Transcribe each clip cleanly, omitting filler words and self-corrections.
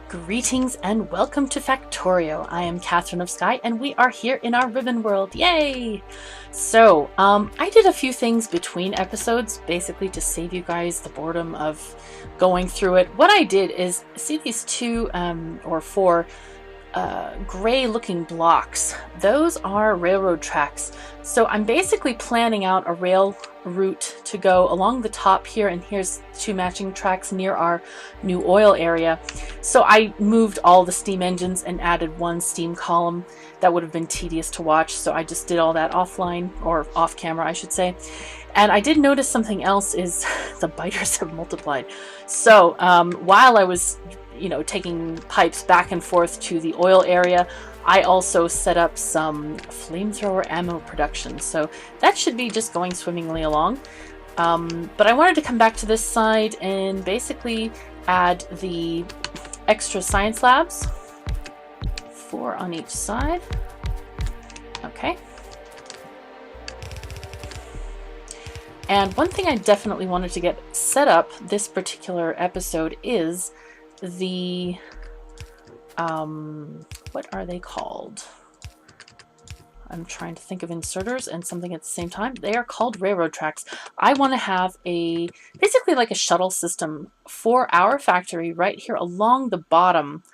Greetings and welcome to Factorio. I am KatherineOfSky and we are here in our ribbon world. Yay! So, I did a few things between episodes, basically to save you guys the boredom of going through it. What I did is, see these two or four gray looking blocks? Those are railroad tracks. So I'm basically planning out a rail route to go along the top here, and here's two matching tracks near our new oil area. So I moved all the steam engines and added one steam column. That would have been tedious to watch, so I just did all that offline, or off camera I should say. And I did notice something else is the biters have multiplied. So while I was taking pipes back and forth to the oil area, I also set up some flamethrower ammo production. So that should be just going swimmingly along. But I wanted to come back to this side and basically add the extra science labs, 4 on each side. Okay. And one thing I definitely wanted to get set up this particular episode is the what are they called? I'm trying to think of inserters and something at the same time. They are called railroad tracks. I want to have basically like a shuttle system for our factory right here along the bottom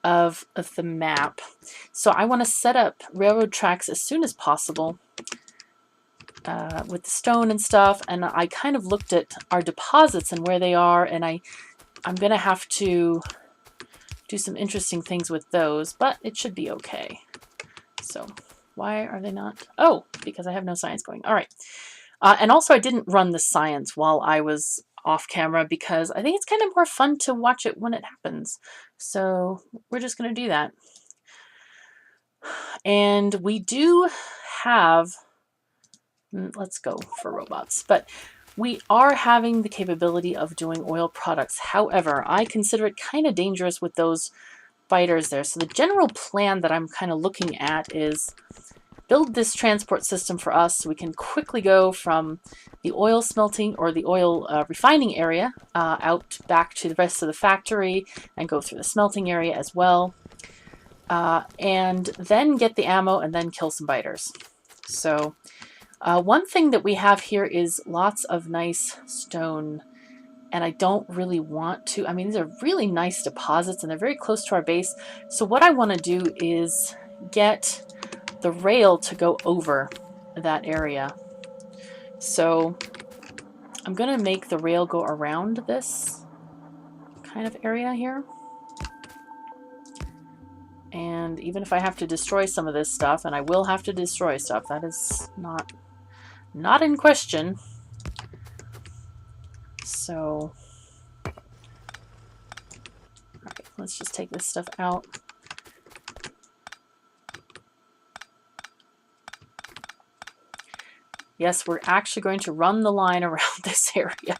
of the map. So I want to set up railroad tracks as soon as possible with the stone and stuff. And I kind of looked at our deposits and where they are, and I'm going to have to do some interesting things with those, but it should be okay. So why are they not? Oh, because I have no science going. All right. And also I didn't run the science while I was off camera because I think it's kind of more fun to watch it when it happens. So we're just going to do that. And we do have, let's go for robots, but we are having the capability of doing oil products. However, I consider it kind of dangerous with those biters there. So the general plan that I'm kind of looking at is build this transport system for us so we can quickly go from the oil smelting or the oil refining area out back to the rest of the factory and go through the smelting area as well. And then get the ammo and then kill some biters. So one thing that we have here is lots of nice stone, and I don't really want to, these are really nice deposits and they're very close to our base. So what I want to do is get the rail to go over that area. So I'm going to make the rail go around this kind of area here. And even if I have to destroy some of this stuff, and I will have to destroy stuff, that is not in question. So, all right, let's just take this stuff out. Yes, we're actually going to run the line around this area.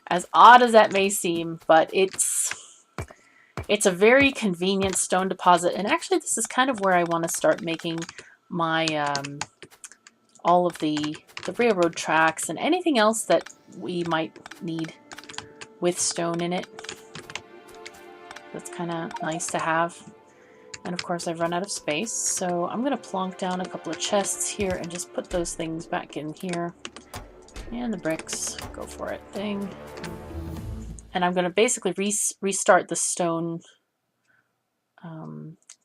As odd as that may seem, but it's a very convenient stone deposit. And actually, this is kind of where I want to start making my all of the railroad tracks and anything else that we might need with stone in it. That's kind of nice to have. And of course I've run out of space, so I'm going to plonk down a couple of chests here and just put those things back in here. And the bricks, go for it thing. And I'm going to basically restart the stone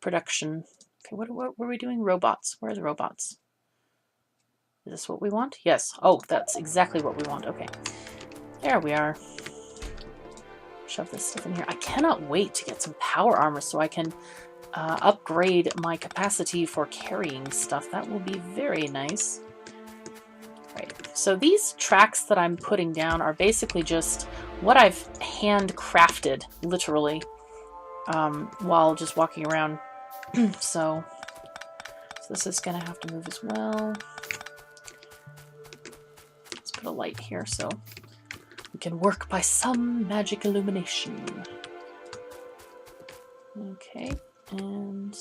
production. Okay, what were we doing? Robots. Where are the robots? Is this what we want? Yes. Oh, that's exactly what we want. Okay. There we are. Shove this stuff in here. I cannot wait to get some power armor so I can upgrade my capacity for carrying stuff. That will be very nice. Right. So these tracks that I'm putting down are basically just what I've handcrafted, literally, while just walking around. So this is going to have to move as well. Put a light here so we can work by some magic illumination. Okay, and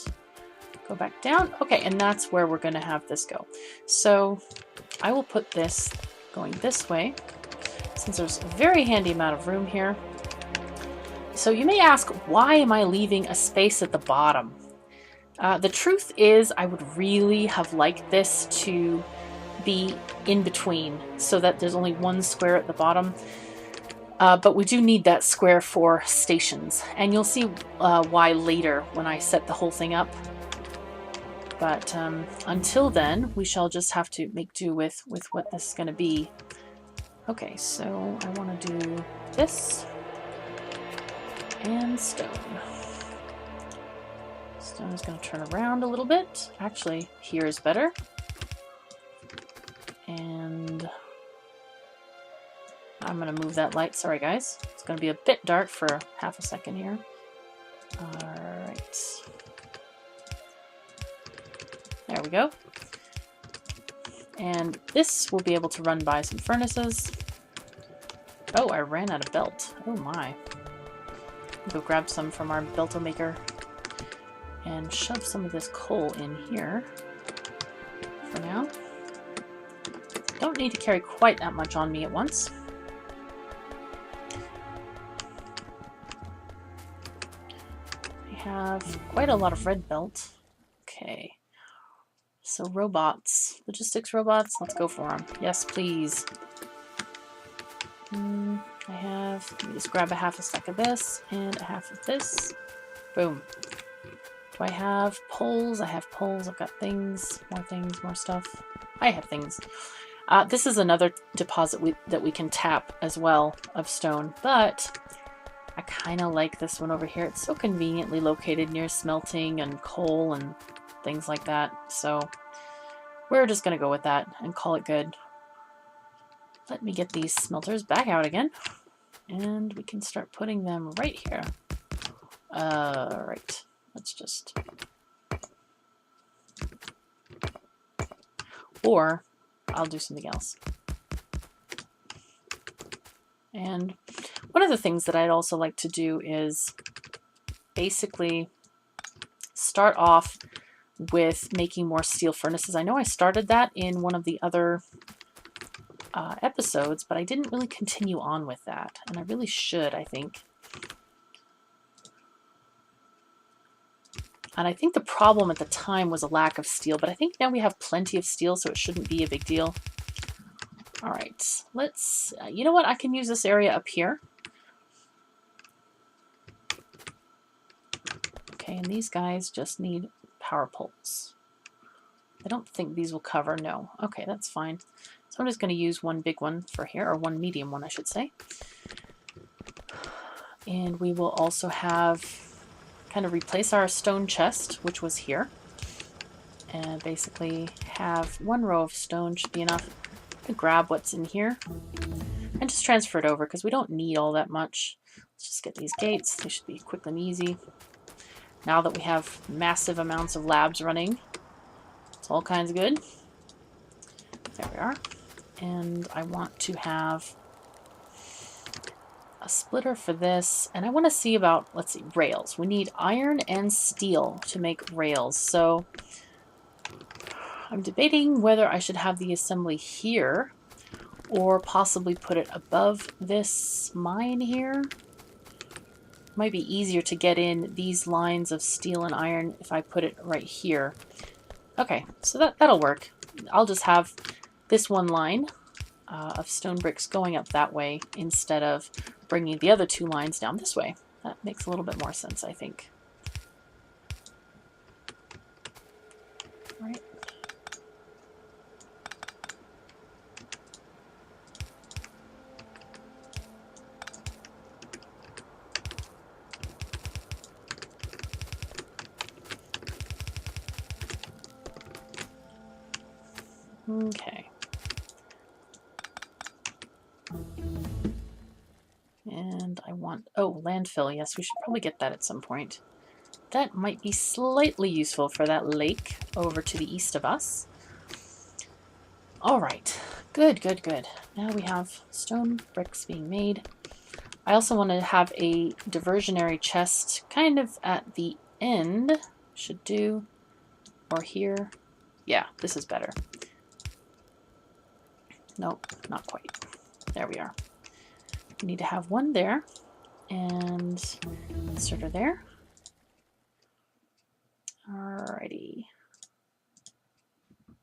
go back down. Okay, and that's where we're going to have this go. So I will put this going this way, since there's a very handy amount of room here. So you may ask, why am I leaving a space at the bottom? The truth is, I would really have liked this to be in between so that there's only one square at the bottom. But we do need that square for stations, and you'll see why later when I set the whole thing up. But until then, we shall just have to make do with what this is going to be. Okay, so I want to do this and stone. Stone is going to turn around a little bit. Actually, here is better. And I'm going to move that light. Sorry, guys. It's going to be a bit dark for half a second here. Alright. There we go. And this will be able to run by some furnaces. Oh, I ran out of belt. Oh my. Go grab some from our beltomaker and shove some of this coal in here for now. Don't need to carry quite that much on me at once. I have quite a lot of red belt. Okay. So robots, logistics robots, let's go for them. Yes, please. Let me just grab a half a stack of this and a half of this. Boom. Do I have poles? I have poles. I've got things, more stuff. I have things. This is another deposit that we can tap as well of stone, but I kind of like this one over here. It's so conveniently located near smelting and coal and things like that. So we're just going to go with that and call it good. Let me get these smelters back out again. And we can start putting them right here. Right. Let's just... Or I'll do something else. And one of the things that I'd also like to do is basically start off with making more steel furnaces. I know I started that in one of the other episodes, but I didn't really continue on with that, and I really should, I think. And I think the problem at the time was a lack of steel, but I think now we have plenty of steel, so it shouldn't be a big deal. All right, let's, you know what, I can use this area up here. Okay, and these guys just need power poles. I don't think these will cover, no. Okay, that's fine. So I'm just going to use one big one for here, or one medium one, I should say. And we will also have kind of replace our stone chest, which was here. And basically have one row of stone should be enough to grab what's in here. And just transfer it over, because we don't need all that much. Let's just get these gates. They should be quick and easy. Now that we have massive amounts of labs running, it's all kinds of good. There we are. And I want to have a splitter for this, and I want to see about, let's see, rails. We need iron and steel to make rails, so I'm debating whether I should have the assembly here or possibly put it above this mine here. Might be easier to get in these lines of steel and iron if I put it right here. Okay, so that'll work. I'll just have this one line of stone bricks going up that way instead of bringing the other two lines down this way. That makes a little bit more sense, I think. All right. Okay. And I want, oh, landfill. Yes, we should probably get that at some point. That might be slightly useful for that lake over to the east of us. All right. Good, good, good. Now we have stone bricks being made. I also want to have a diversionary chest kind of at the end. Should do. Or here. Yeah, this is better. Nope, not quite. There we are. We need to have one there And insert her there. Alrighty.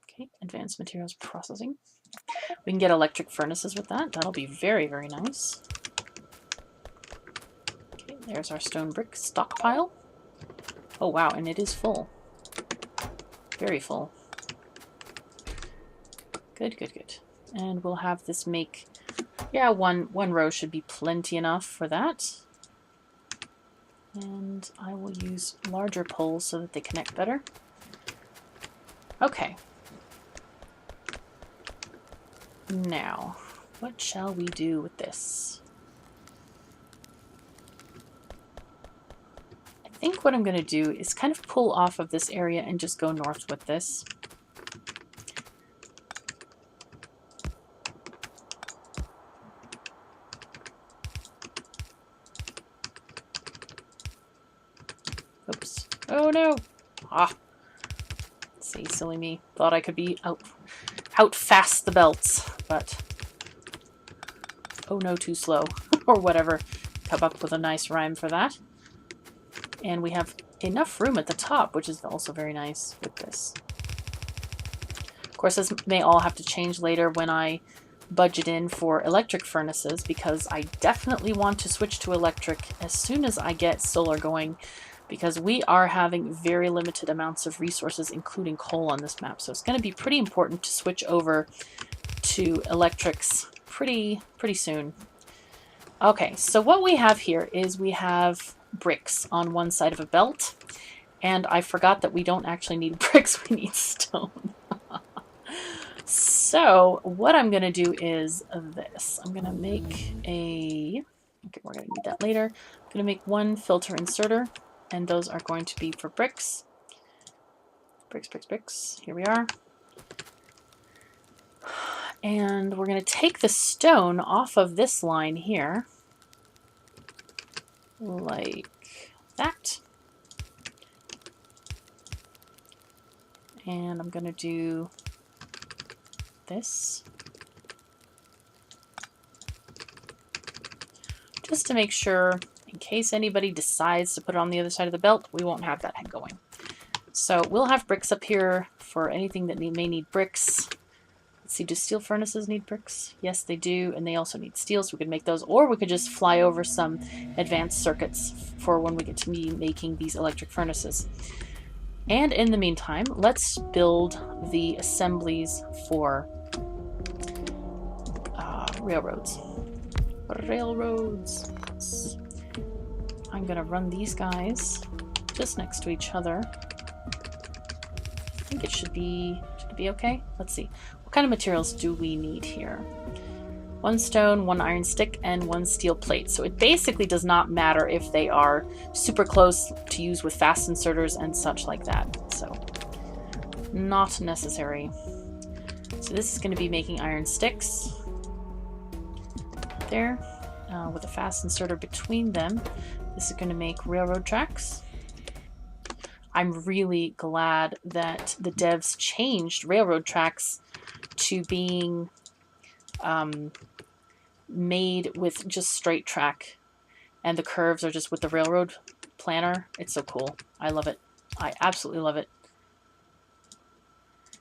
Okay, advanced materials processing. We can get electric furnaces with that. That'll be very, very nice. Okay, there's our stone brick stockpile. Oh wow, and it is full. Very full. Good, good, good. And we'll have this make, yeah, one row should be plenty enough for that. And I will use larger poles so that they connect better. Okay. Now, what shall we do with this? I think what I'm going to do is kind of pull off of this area and just go north with this. Oops. Oh no! Ah. See, silly me. Thought I could be out fast the belts, but oh no, too slow. Or whatever. Come up with a nice rhyme for that. And we have enough room at the top, which is also very nice with this. Of course, this may all have to change later when I budget in for electric furnaces, because I definitely want to switch to electric as soon as I get solar going, because we are having very limited amounts of resources, including coal on this map. So it's going to be pretty important to switch over to electrics pretty soon. Okay, so what we have here is we have bricks on one side of a belt, and I forgot that we don't actually need bricks, we need stone. So what I'm going to do is this. I'm going to make a, okay, we're going to need that later. I'm going to make one filter inserter, and those are going to be for bricks. Bricks, bricks, bricks. Here we are. And we're going to take the stone off of this line here, like that. And I'm going to do this. Just to make sure, in case anybody decides to put it on the other side of the belt, we won't have that going. So we'll have bricks up here for anything that may need bricks. Let's see, do steel furnaces need bricks? Yes, they do, and they also need steel, so we could make those, or we could just fly over some advanced circuits for when we get to be making these electric furnaces. And in the meantime, let's build the assemblies for railroads. Railroads. I'm going to run these guys just next to each other. I think it should be okay. Let's see. What kind of materials do we need here? One stone, one iron stick, and one steel plate. So it basically does not matter if they are super close to use with fast inserters and such like that. So not necessary. So this is going to be making iron sticks. There. With a fast inserter between them. This is going to make railroad tracks. I'm really glad that the devs changed railroad tracks to being made with just straight track, and the curves are just with the railroad planner. It's so cool. I love it. I absolutely love it.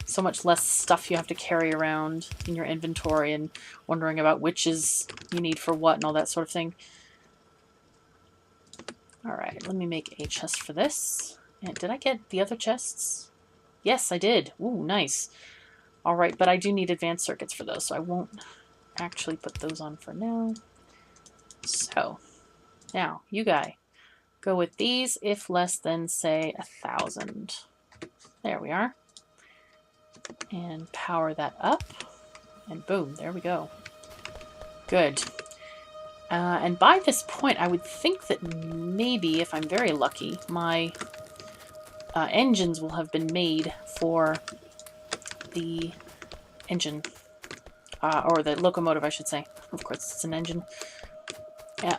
So much less stuff you have to carry around in your inventory and wondering about which is you need for what and all that sort of thing. Alright, let me make a chest for this. And did I get the other chests? Yes, I did. Ooh, nice. Alright, but I do need advanced circuits for those, so I won't actually put those on for now. So, now, you guy, go with these if less than, say, 1,000. There we are. And power that up. And boom, there we go. Good. And by this point, I would think that maybe, if I'm very lucky, my engines will have been made for the engine. Or the locomotive, I should say. Of course, it's an engine.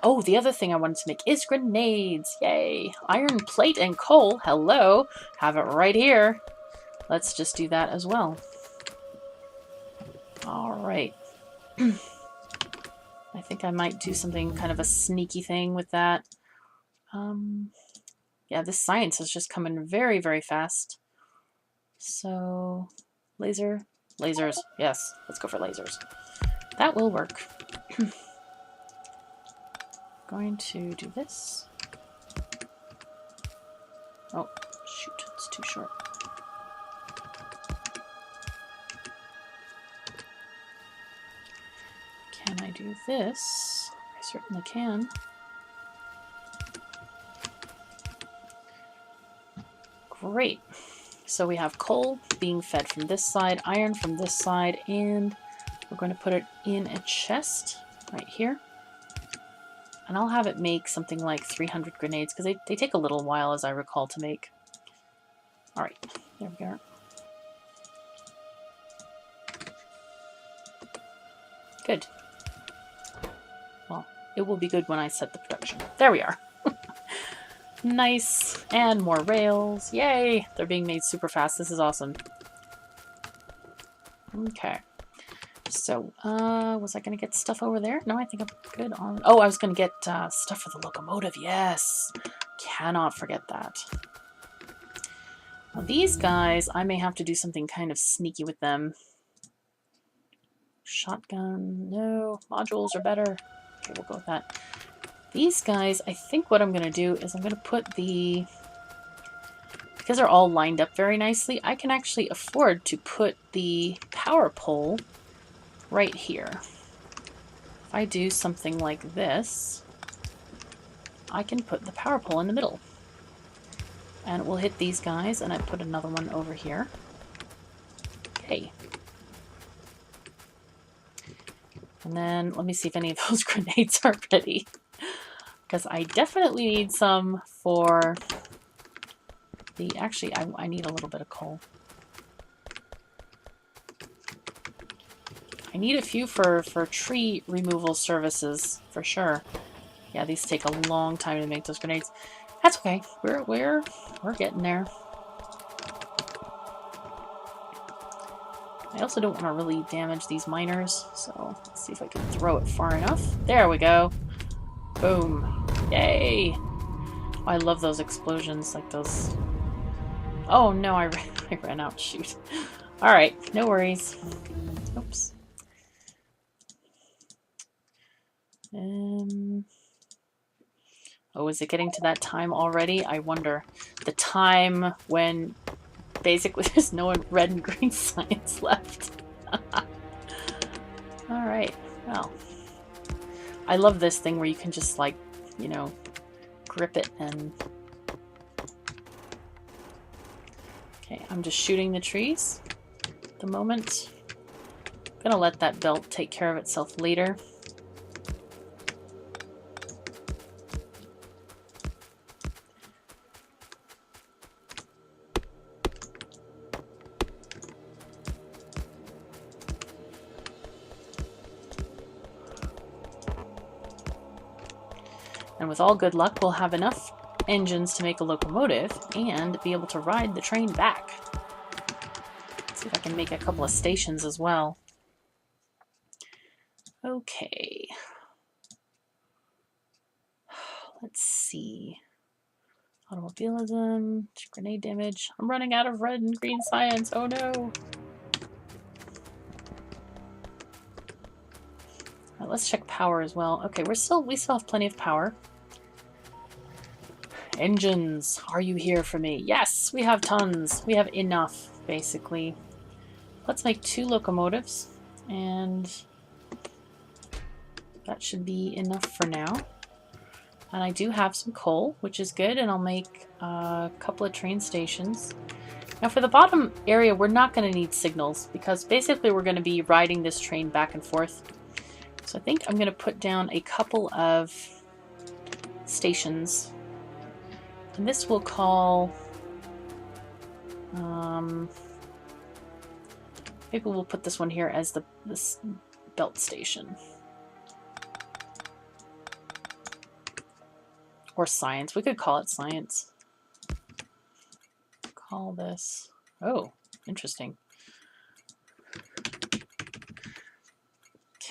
Oh, the other thing I wanted to make is grenades. Yay. Iron plate and coal. Hello. Have it right here. Let's just do that as well. All right. I think I might do something kind of a sneaky thing with that. Yeah, this science is just coming very, very fast. So, lasers. Yes, let's go for lasers. That will work. Going to do this. Oh, shoot, it's too short. Can I do this? I certainly can. Great. So we have coal being fed from this side, iron from this side, and we're going to put it in a chest right here. And I'll have it make something like 300 grenades, because they take a little while, as I recall, to make. Alright, there we go. Good. Well, it will be good when I set the production. There we are. Nice. And more rails. Yay! They're being made super fast. This is awesome. Okay. So, was I going to get stuff over there? No, I think I'm good on... Oh, I was going to get stuff for the locomotive. Yes! Cannot forget that. Now, these guys, I may have to do something kind of sneaky with them. Shotgun. No. Modules are better. Okay, we'll go with that. These guys, I think what I'm going to do is I'm going to put the... Because they're all lined up very nicely, I can actually afford to put the power pole right here. If I do something like this, I can put the power pole in the middle. And it will hit these guys, and I put another one over here. Okay. And then let me see if any of those grenades are ready. Because I definitely need some for the... Actually, I need a little bit of coal. I need a few for tree removal services, for sure. Yeah, these take a long time to make those grenades. That's okay. We're getting there. I also don't want to really damage these miners, so let's see if I can throw it far enough. There we go. Boom. Yay! Oh, I love those explosions, like those... Oh no, I ran out. Shoot. Alright, no worries. Oops. Oh, is it getting to that time already? I wonder. The time when basically there's no red and green science left. Alright, well. I love this thing where you can just, like, you know, grip it and... Okay, I'm just shooting the trees at the moment. I'm gonna let that belt take care of itself later. And with all good luck, we'll have enough engines to make a locomotive and be able to ride the train back. Let's see if I can make a couple of stations as well. Okay. Let's see. Automobilism, grenade damage. I'm running out of red and green science. Oh no. Right, let's check power as well. Okay, we still have plenty of power. Engines, are you here for me? Yes, we have tons. We have enough, basically. Let's make 2 locomotives, and that should be enough for now. And I do have some coal, which is good, and I'll make a couple of train stations. Now for the bottom area, we're not going to need signals, because basically we're going to be riding this train back and forth. So I think I'm going to put down a couple of stations. And this we'll call... maybe we'll put this one here as this belt station. Or science. We could call it science. Call this... Oh, interesting.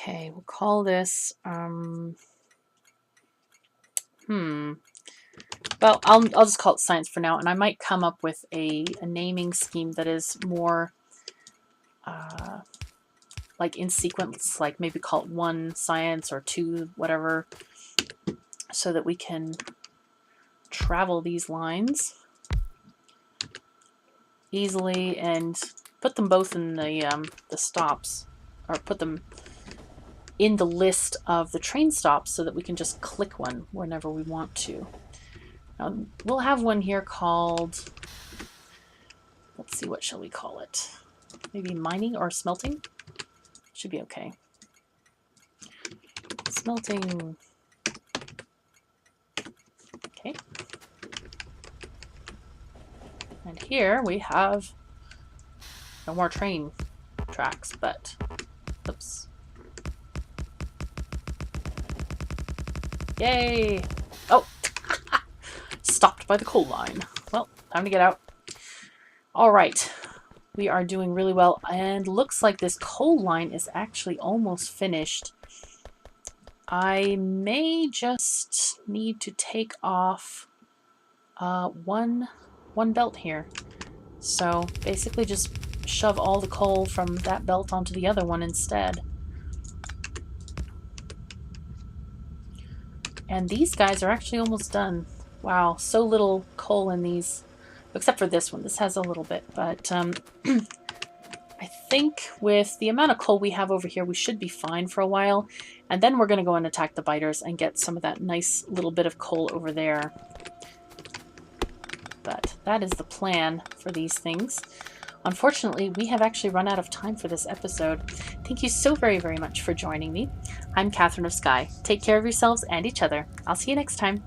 Okay, we'll call this, well, I'll just call it science for now, and I might come up with a naming scheme that is more like in sequence, like maybe call it 1 science or 2 whatever, so that we can travel these lines easily and put them both in the stops, or put them in the list of the train stops so that we can just click one whenever we want to. We'll have one here called, let's see, what shall we call it? Maybe mining or smelting? Should be okay. Smelting. Okay. And here we have no more train tracks, but oops. Yay! Oh! Stopped by the coal line. Well, time to get out. Alright. We are doing really well, and looks like this coal line is actually almost finished. I may just need to take off one belt here. So basically just shove all the coal from that belt onto the other one instead. And these guys are actually almost done. Wow, so little coal in these, except for this one. This has a little bit, but I think with the amount of coal we have over here, we should be fine for a while. And then we're going to go and attack the biters and get some of that nice little bit of coal over there. But that is the plan for these things. Unfortunately, we have actually run out of time for this episode. Thank you so very, very much for joining me. I'm Katherine of Sky. Take care of yourselves and each other. I'll see you next time.